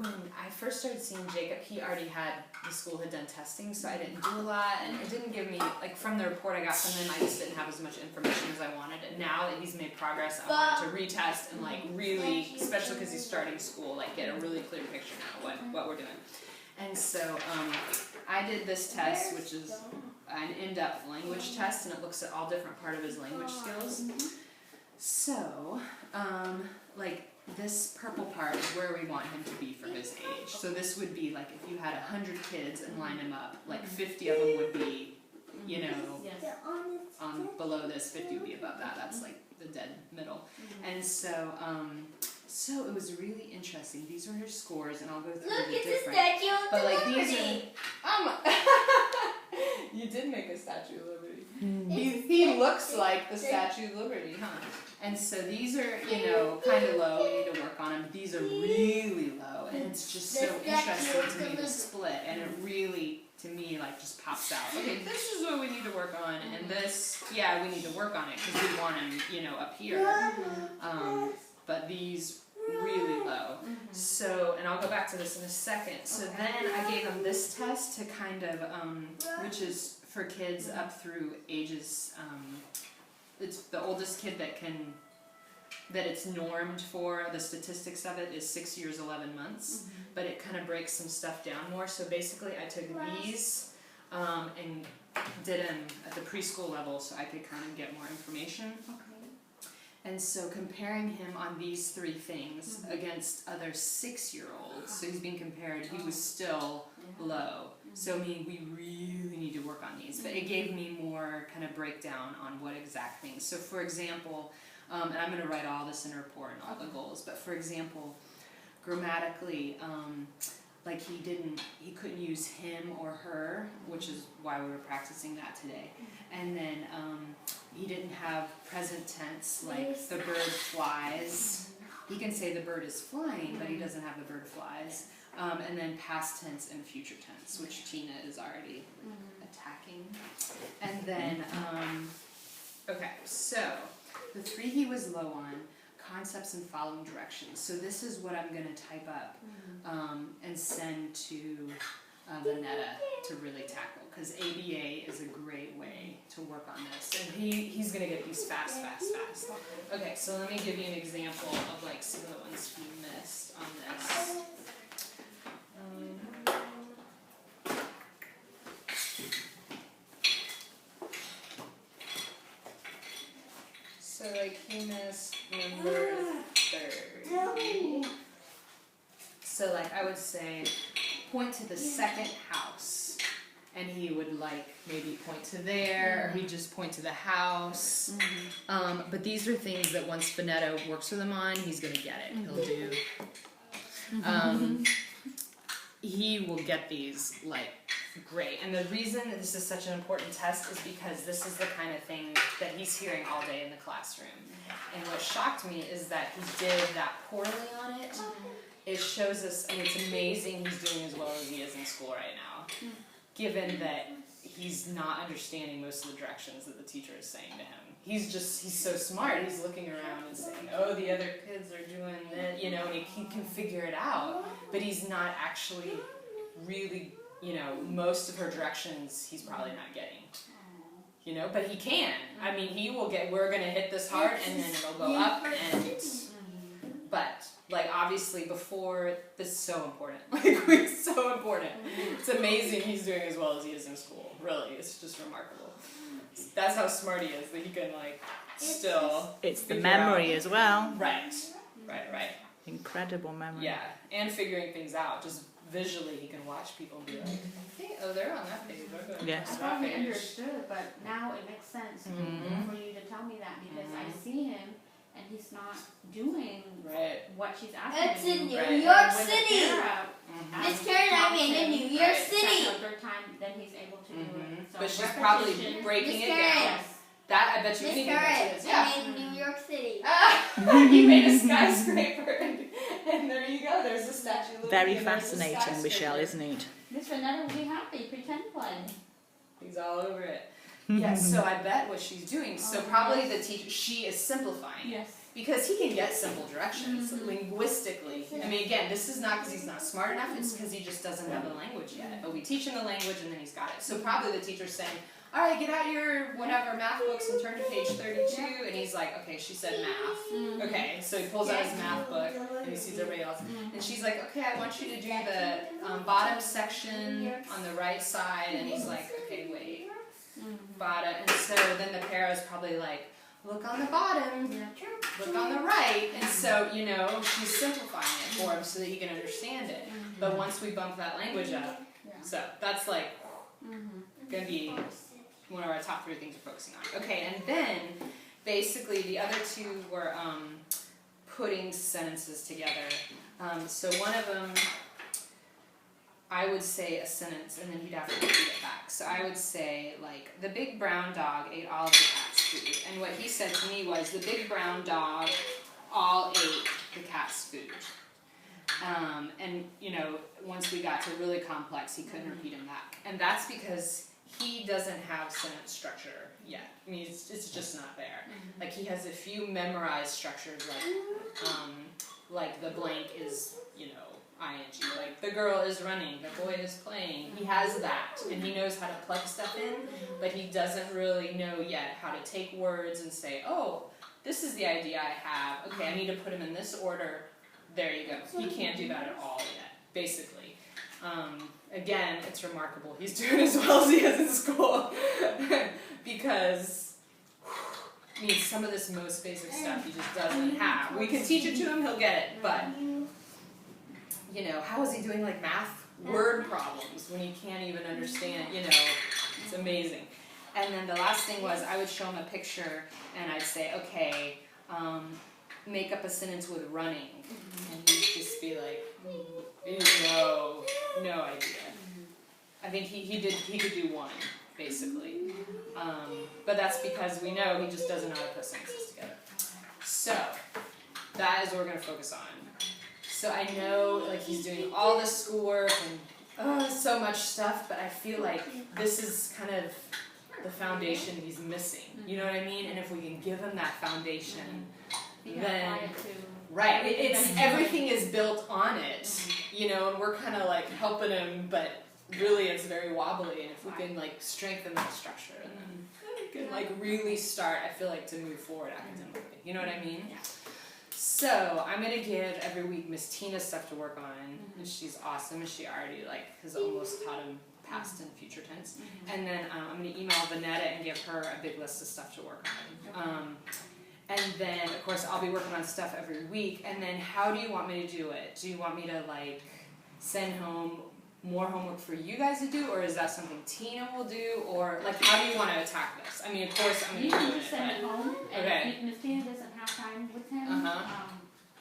when I first started seeing Jacob, he already the school had done testing, so I didn't do a lot, and it didn't give me, like, from the report I got from him, I just didn't have as much information as I wanted, and now that he's made progress, I wanted to retest and, like, really, especially because he's starting school, like, get a really clear picture now of what we're doing. And so, I did this test, which is an in-depth language test, and it looks at all different part of his language skills. So, like, this purple part is where we want him to be for his age. So this would be like if you had 100 kids and line them up, like 50 of them would be, you know, below this, 50 would be above that. That's like the dead middle. And so, so it was really interesting. These were her scores, and I'll go through the different. But like these are, you did make a Statue of Liberty. He looks like the Statue of Liberty, huh? And so these are, you know, kind of low. We need to work on them. These are really low, and it's just so interesting to me, the split, and it really, to me, like, just pops out. Okay, this is what we need to work on, and this, yeah, we need to work on it because we want them, you know, up here. But these really low. So, and I'll go back to this in a second. So then I gave him this test to kind of, which is for kids up through ages. It's the oldest kid that it's normed for, the statistics of it is 6 years, 11 months, but it kind of breaks some stuff down more. So basically I took these and did them at the preschool level so I could kind of get more information. And so comparing him on these three things against other 6-year-olds, so he's being compared, he was still low. So I mean, we really need to work on these, but it gave me more kind of breakdown on what exact things. So for example, and I'm going to write all this in a report and all the goals, but for example, grammatically, like he couldn't use him or her, which is why we were practicing that today. And then he didn't have present tense, like the bird flies. He can say the bird is flying, but he doesn't have the bird flies. And then past tense and future tense, which Tina is already attacking. And then, okay, so the three he was low on, concepts and following directions. So this is what I'm going to type up and send to Vanetta to really tackle, because ABA is a great way to work on this. And he's going to get these fast. Okay, so let me give you an example of like some of the ones he missed on this. So like he missed number 30. So like I would say point to the second house, and he would like maybe point to there, or he'd just point to the house. But these are things that once Vanetta works with him on, he's gonna get it. He'll do. He will get these like great. And the reason that this is such an important test is because this is the kind of thing that he's hearing all day in the classroom. And what shocked me is that he did that poorly on it. It shows us, I mean, it's amazing he's doing as well as he is in school right now, given that he's not understanding most of the directions that the teacher is saying to him. He's so smart. He's looking around and saying, oh, the other kids are doing that, you know, and he can figure it out. But he's not actually really, you know, most of her directions he's probably not getting. You know, but he can. I mean, he will get, we're going to hit this hard, and then it'll go up, and, but, like, obviously before, this is so important. Like, it's so important. It's amazing he's doing as well as he is in school. Really, it's just remarkable. That's how smart he is, that he can, like, still It's the memory as well. Right. Incredible memory. Yeah, and figuring things out. Just visually, he can watch people and be like, hey, oh, they're on that page. Yes. I thought he understood, but now it makes sense for you to tell me that, because I see him and he's not doing what she's asking It's him in to do. New York City. Miss Karen and I made in New York City. Third time, then he's able to do it. So But she's probably repetition. breaking it Miss down. Karen. That, I bet you Miss anything Karen, is. I made in New York City. He made a skyscraper, and there you go. There's a statue. Very fascinating, Michelle, isn't it? Miss Vanetta will be happy. Pretend play. He's all over it. Yes, so I bet what she's doing. So probably the teacher, she is simplifying it. Yes. because he can get simple directions linguistically. I mean, again, this is not because he's not smart enough, it's because he just doesn't have the language yet. But we teach him the language and then he's got it. So probably the teacher's saying, all right, get out your whatever math books and turn to page 32. And he's like, okay, she said math. Okay, so he pulls out his math book and he sees everybody else. And she's like, okay, I want you to do the bottom section on the right side. And he's like, okay, wait. Bottom. And so then the para is probably like, look on the bottom, look on the right. And so, you know, she's simplifying it for him so that he can understand it. But once we bump that language up, so that's like going to be one of our top 3 things we're focusing on. Okay, and then basically the other 2 were putting sentences together. So one of them, I would say a sentence and then he'd have to repeat it back. So I would say, like, the big brown dog ate all of the cat's food. And what he said to me was, the big brown dog all ate the cat's food. And, you know, once we got to really complex, he couldn't repeat him back. And that's because he doesn't have sentence structure yet. I mean, it's just not there. Like, he has a few memorized structures, like the blank is, you know, ing, like the girl is running, the boy is playing. He has that, and he knows how to plug stuff in, but he doesn't really know yet how to take words and say, oh, this is the idea I have. Okay, I need to put him in this order. There you go. He can't do that at all yet, basically. Again, it's remarkable he's doing as well as he is in school because I mean, some of this most basic stuff he just doesn't have. We can teach it to him, he'll get it, but you know, how is he doing like math word problems when he can't even understand, you know, it's amazing. And then the last thing was I would show him a picture and I'd say, okay, make up a sentence with running. And he'd just be like, no idea. I think he could do one, basically. But that's because we know he just doesn't know how to put sentences together. So, that is what we're going to focus on. So I know, like, he's doing all this schoolwork and so much stuff, but I feel like this is kind of the foundation he's missing. You know what I mean? And if we can give him that foundation, then right, it's everything is built on it. You know, and we're kind of like helping him, but really it's very wobbly. And if we can like strengthen that structure and then we can like really start, I feel like, to move forward academically. You know what I mean? Yeah. So I'm gonna give every week Miss Tina stuff to work on, and she's awesome, and she already like has almost taught him past and future tense. And then I'm gonna email Vanetta and give her a big list of stuff to work on. And then of course I'll be working on stuff every week. And then how do you want me to do it? Do you want me to like send home more homework for you guys to do, or is that something Tina will do, or like how do you want to attack this? I mean, of course I'm You gonna can do just it. send it home, and Okay. if Miss Tina doesn't have time with him,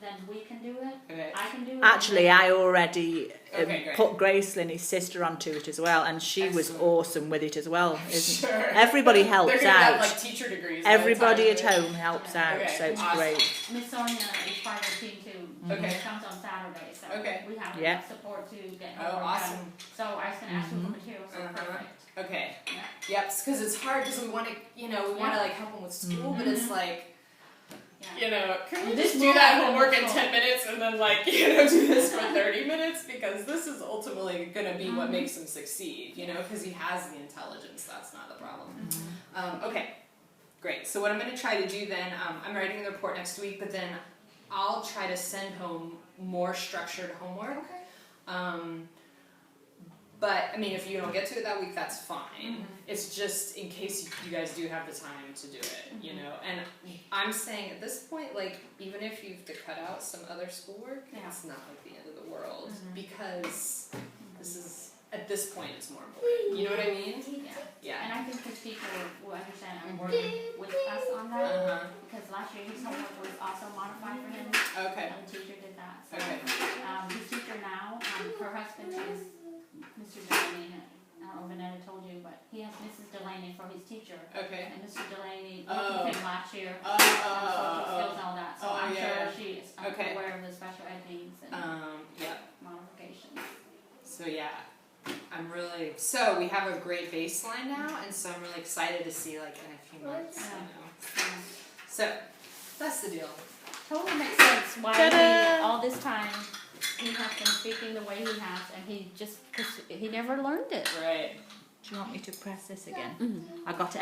then we can do it. Okay. I can do it. Actually, I already Okay, great. put Gracelyn, his sister, onto it as well, and she was Excellent. awesome with it as well. Sure. Everybody They're helps gonna have out. like teacher degrees. by the Everybody time at they're- home helps out, Okay, so it's awesome. great. Miss Sonia is part of the team too. Okay. She comes on Saturday, so Okay. we have Yeah. enough support to get her Oh, work awesome. done. So I was going to ask you for materials, so perfect. Okay. Yeah. Yep, because it's hard because we want to, you know, we want to like help them with school, but it's like, Yeah. you know, can we This just do will that happen homework with in school. 10 minutes and then like, you know, do this for 30 minutes? Because this is ultimately going to be what makes him succeed, you know, because he has the intelligence. That's not the problem. Okay, great. So what I'm going to try to do then, I'm writing the report next week, but then I'll try to send home more structured homework. But, I mean, if you don't get to it that week, that's fine. It's just in case you guys do have the time to do it, you know. And I'm saying at this point, like, even if you have to cut out some other schoolwork, it's not like the end of the world. Because this is, at this point, it's more important. You know what I mean? Yeah. And I think his teacher will understand and work with us on that. Because last year his homework was also modified for him. Okay. And the teacher did that. So, Okay. his teacher now, her husband is Mr. Delaney. I don't know if Vanetta told you, but he has Mrs. Delaney for his teacher. Okay. And Mr. Delaney Oh. worked with him last year. Oh, And so he feels all that. So Oh, I'm yeah. sure she is Okay. aware of the special ed needs and Yeah. modifications. So yeah, I'm really, so we have a great baseline now, and so I'm really excited to see like in a few months, you know. So, that's the deal. totally makes sense why Ta-da! he, all this time he has been speaking the way he has, and he just, cause he never learned it. Right. Do you want me to press this again? I got it.